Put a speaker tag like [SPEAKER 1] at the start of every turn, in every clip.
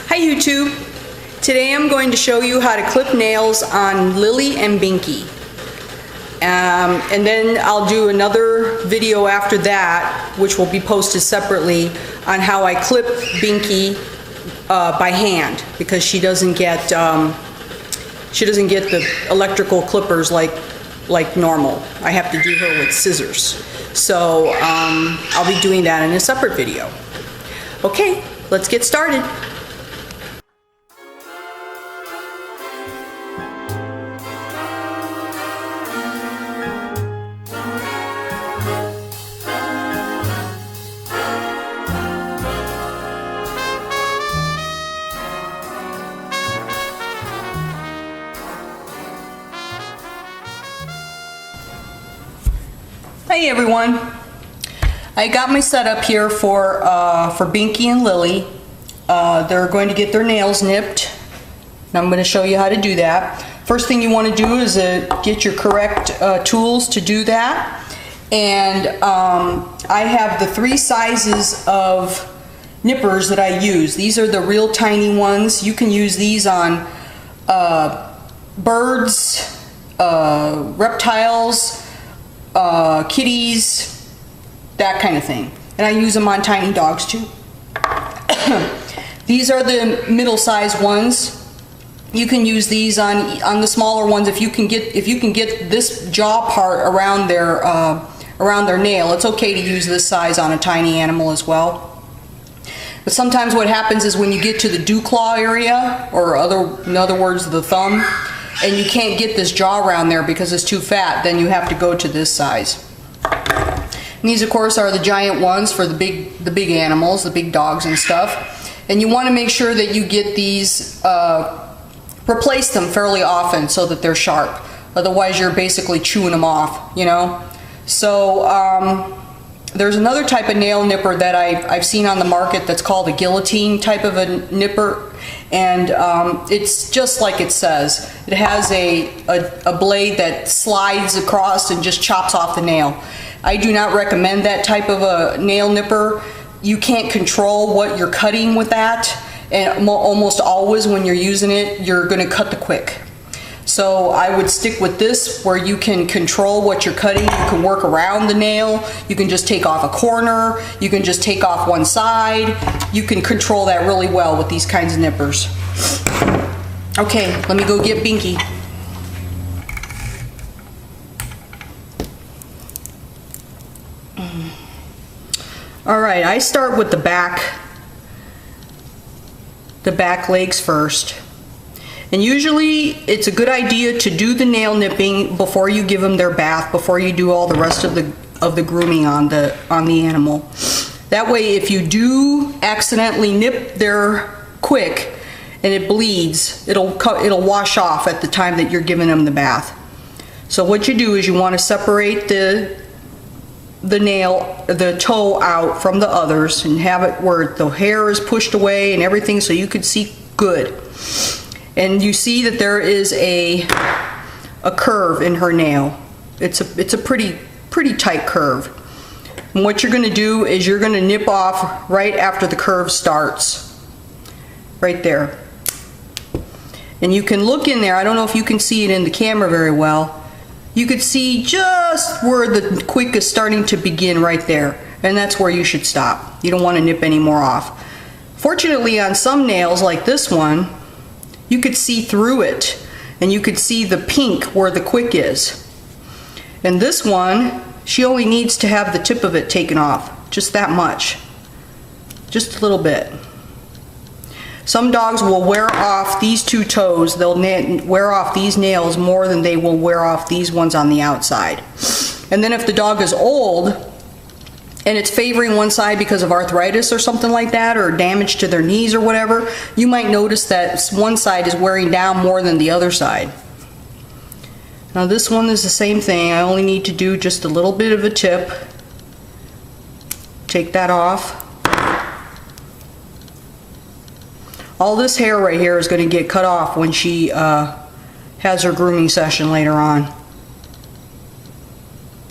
[SPEAKER 1] Hi YouTube! Today I'm going to show you how to clip nails on Lily and Binky. And then I'll do another video after that, which will be posted separately, on how I clip Binky by hand, because she doesn't get the electrical clippers like normal. I have to do her with scissors. So I'll be doing that in a separate video. Okay, let's get started. Hey everyone, I got my setup here for Binky and Lily. They're going to get their nails nipped, and I'm going to show you how to do that. First thing you want to do is get your correct tools to do that. And I have the 3 sizes of nippers that I use. These are the real tiny ones. You can use these on birds, reptiles, kitties, that kind of thing. And I use them on tiny dogs too. These are the middle-sized ones. You can use these on the smaller ones if you can get this jaw part around their nail. It's okay to use this size on a tiny animal as well. But sometimes what happens is when you get to the Dewclaw area, or in other words the thumb, and you can't get this jaw around there because it's too fat, then you have to go to this size. And these of course are the giant ones for the big animals, the big dogs and stuff. And you want to make sure that you get these, replace them fairly often so that they're sharp. Otherwise you're basically chewing them off, you know. So there's another type of nail nipper that I've seen on the market that's called a guillotine type of a nipper. And it's just like it says. It has a blade that slides across and just chops off the nail. I do not recommend that type of a nail nipper. You can't control what you're cutting with that, and almost always when you're using it, you're going to cut the quick. So I would stick with this, where you can control what you're cutting. You can work around the nail. You can just take off a corner. You can just take off one side. You can control that really well with these kinds of nippers. Okay, let me go get Binky. All right, I start with the back legs first. And usually it's a good idea to do the nail nipping before you give them their bath, before you do all the rest of the grooming on the animal. That way, if you do accidentally nip their quick and it bleeds, it'll wash off at the time that you're giving them the bath. So what you do is you want to separate the toe out from the others and have it where the hair is pushed away and everything, so you can see good. And you see that there is a curve in her nail. It's a pretty tight curve. And what you're going to do is you're going to nip off right after the curve starts. Right there. And you can look in there. I don't know if you can see it in the camera very well. You could see just where the quick is starting to begin right there. And that's where you should stop. You don't want to nip any more off. Fortunately, on some nails like this one, you could see through it, and you could see the pink where the quick is. And this one, she only needs to have the tip of it taken off, just that much, just a little bit. Some dogs will wear off these 2 toes, they'll wear off these nails more than they will wear off these ones on the outside. And then if the dog is old, and it's favoring one side because of arthritis or something like that, or damage to their knees or whatever, you might notice that one side is wearing down more than the other side. Now this one is the same thing. I only need to do just a little bit of a tip. Take that off. All this hair right here is going to get cut off when she has her grooming session later on.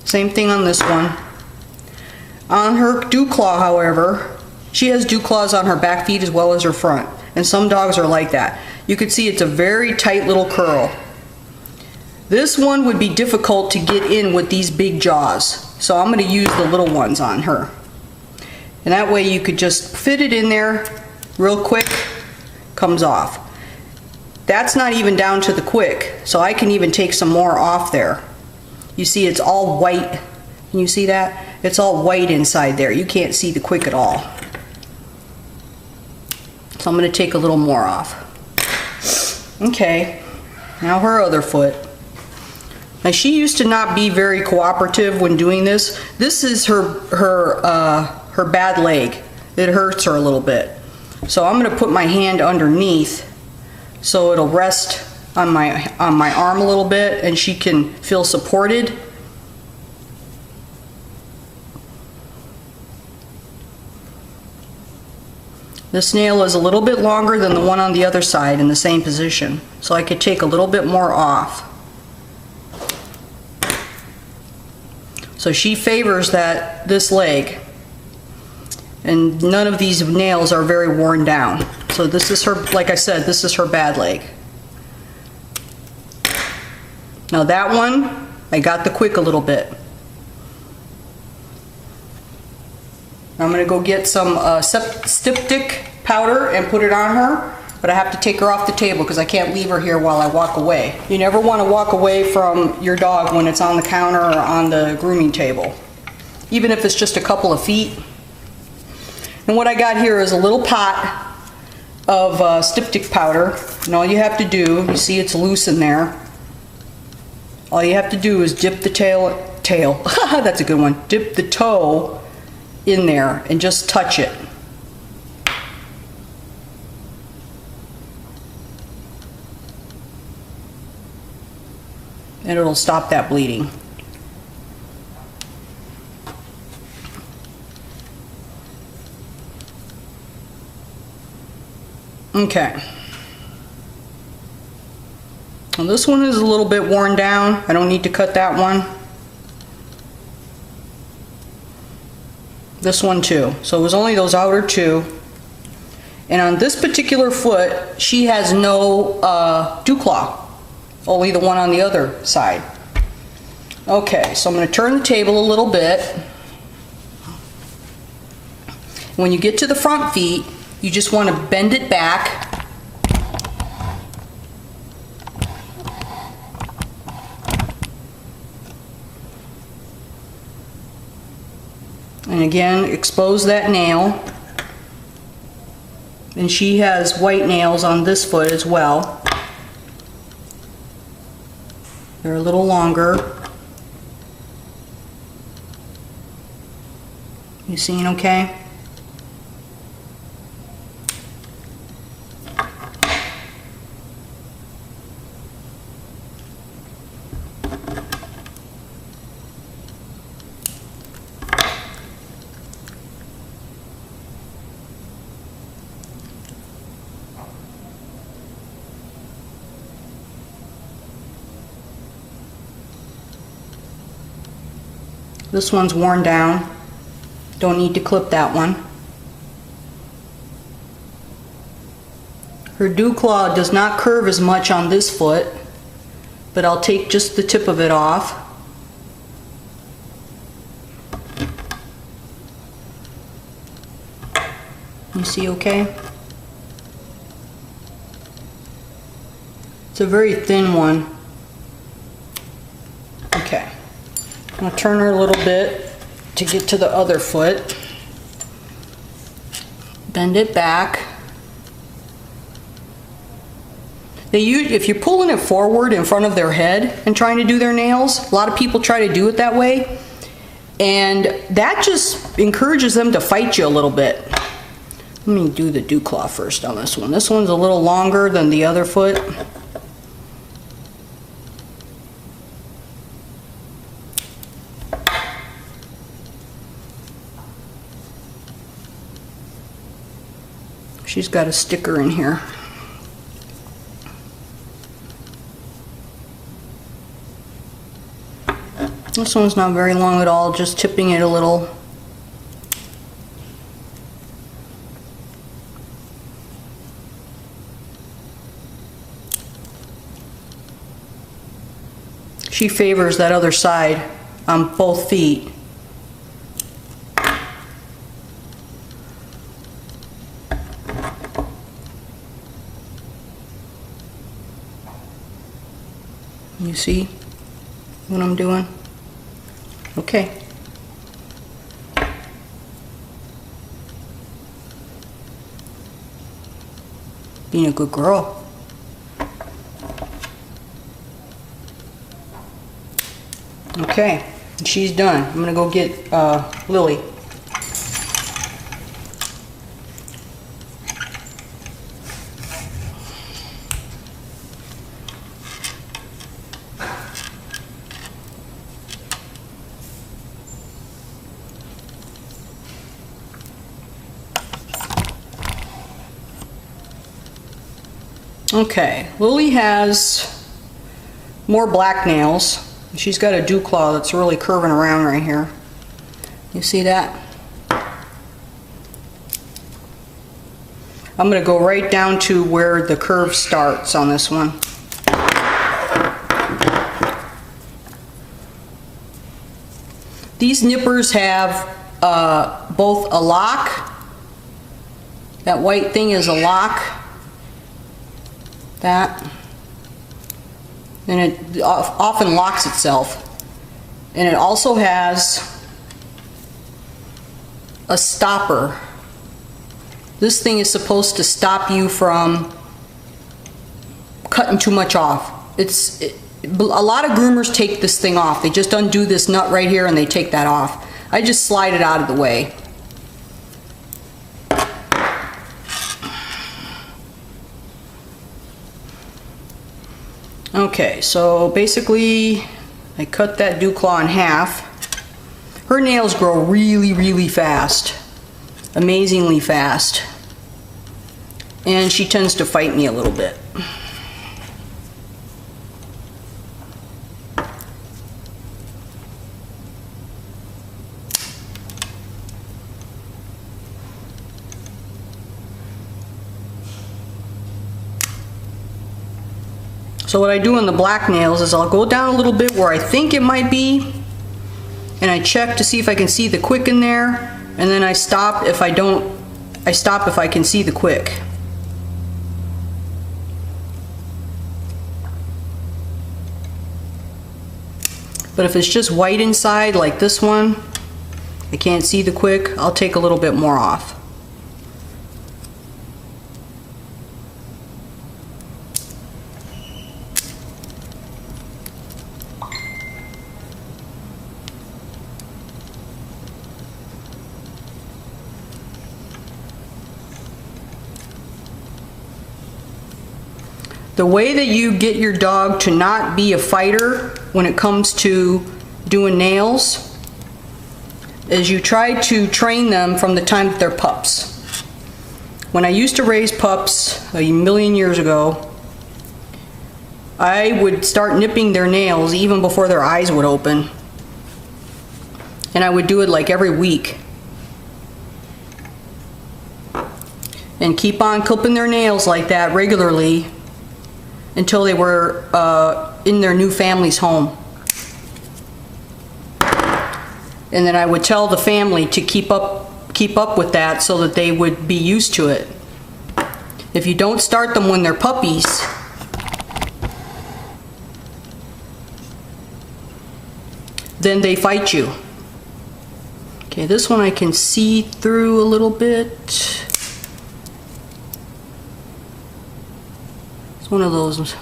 [SPEAKER 1] Same thing on this one. On her Dewclaw, however, she has Dewclaws on her back feet as well as her front. and some dogs are like that. You can see it's a very tight little curl. This one would be difficult to get in with these big jaws, so I'm going to use the little ones on her. And that way you could just fit it in there real quick, comes off. That's not even down to the quick, so I can even take some more off there. You see it's all white. Can you see that? It's all white inside there. You can't see the quick at all. So I'm going to take a little more off. Okay, now her other foot. Now she used to not be very cooperative when doing this. This is her bad leg. It hurts her a little bit. So I'm going to put my hand underneath so it'll rest on my arm a little bit and she can feel supported. This nail is a little bit longer than the one on the other side in the same position, so I could take a little bit more off. So she favors this leg, and none of these nails are very worn down. So this is her, like I said, this is her bad leg. Now that one, I got the quick a little bit. I'm going to go get some Styptic powder and put it on her, but I have to take her off the table because I can't leave her here while I walk away. You never want to walk away from your dog when it's on the counter or on the grooming table, even if it's just a couple of feet. And what I got here is a little pot of Styptic powder, and all you have to do, you see it's loose in there, all you have to do is dip the tail, that's a good one, dip the toe in there and just touch it. And it'll stop that bleeding. Okay. Well, this one is a little bit worn down. I don't need to cut that one. This one too. So it was only those outer two. And on this particular foot, she has no Dewclaw. Only the one on the other side. Okay, so I'm going to turn the table a little bit. When you get to the front feet, you just want to bend it back. And again, expose that nail. And she has white nails on this foot as well. They're a little longer. You seeing okay? This one's worn down. Don't need to clip that one. Her Dewclaw does not curve as much on this foot, but I'll take just the tip of it off. You see okay? It's a very thin one. Okay. I'm going to turn her a little bit to get to the other foot. Bend it back. If you're pulling it forward in front of their head and trying to do their nails, a lot of people try to do it that way, and that just encourages them to fight you a little bit. Let me do the Dewclaw first on this one. This one's a little longer than the other foot. She's got a sticker in here. This one's not very long at all, just tipping it a little. she favors that other side on both feet. You see what I'm doing? Okay. Being a good girl. Okay, she's done. I'm gonna go get Lily. Okay, Lily has more black nails. She's got a Dewclaw that's really curving around right here. You see that? I'm going to go right down to where the curve starts on this one. These nippers have both a lock. That white thing is a lock. That. And it often locks itself. And it also has a stopper. This thing is supposed to stop you from cutting too much off. A lot of groomers take this thing off. They just undo this nut right here and they take that off. I just slide it out of the way. Okay, so basically I cut that Dewclaw in half. Her nails grow really, really fast. Amazingly fast. And she tends to fight me a little bit. So what I do on the black nails is I'll go down a little bit where I think it might be, and I check to see if I can see the quick in there, and then I stop if I don't, I stop if I can see the quick. But if it's just white inside like this one, I can't see the quick, I'll take a little bit more off. The way that you get your dog to not be a fighter when it comes to doing nails is you try to train them from the time that they're pups. When I used to raise pups a million years ago, I would start nipping their nails even before their eyes would open. And I would do it like every week. And keep on clipping their nails like that regularly until they were in their new family's home. And then I would tell the family to keep up with that so that they would be used to it. If you don't start them when they're puppies, then they fight you. Okay, this one I can see through a little bit. It's one of those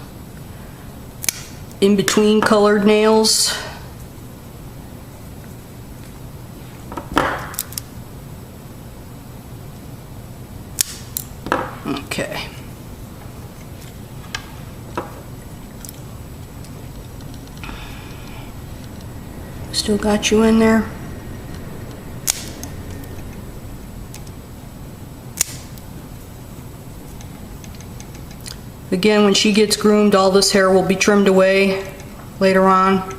[SPEAKER 1] in-between colored nails. Okay. Still got you in there? Again, when she gets groomed, all this hair will be trimmed away later on.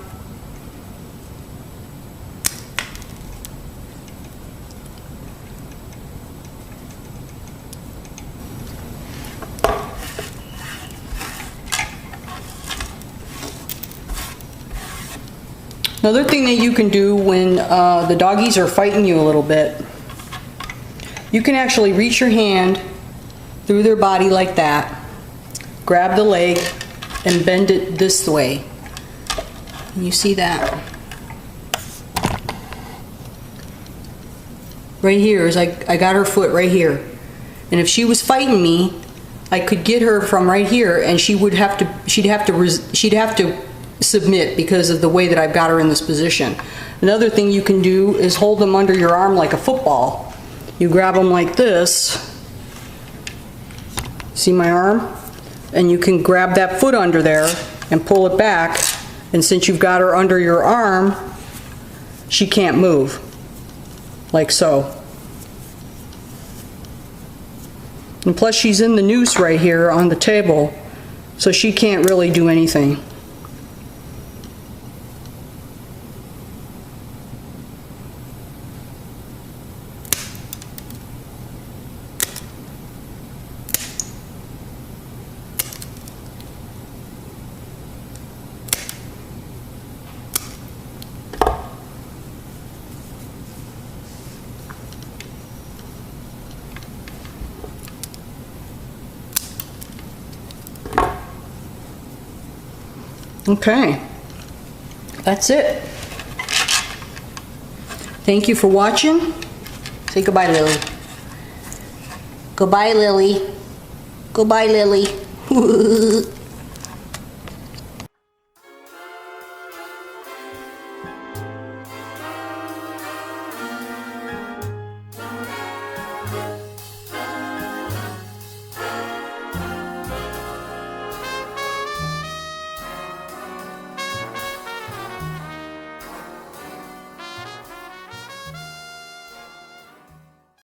[SPEAKER 1] Another thing that you can do when the doggies are fighting you a little bit, you can actually reach your hand through their body like that, grab the leg, and bend it this way. You see that? Right here is I got her foot right here. And if she was fighting me, I could get her from right here, and she'd have to submit because of the way that I've got her in this position. Another thing you can do is hold them under your arm like a football. You grab them like this. See my arm? And you can grab that foot under there and pull it back, and since you've got her under your arm, she can't move. Like so. And plus she's in the noose right here on the table, so she can't really do anything. Okay, that's it. Thank you for watching. Say goodbye, Lily. Goodbye, Lily. Goodbye, Lily.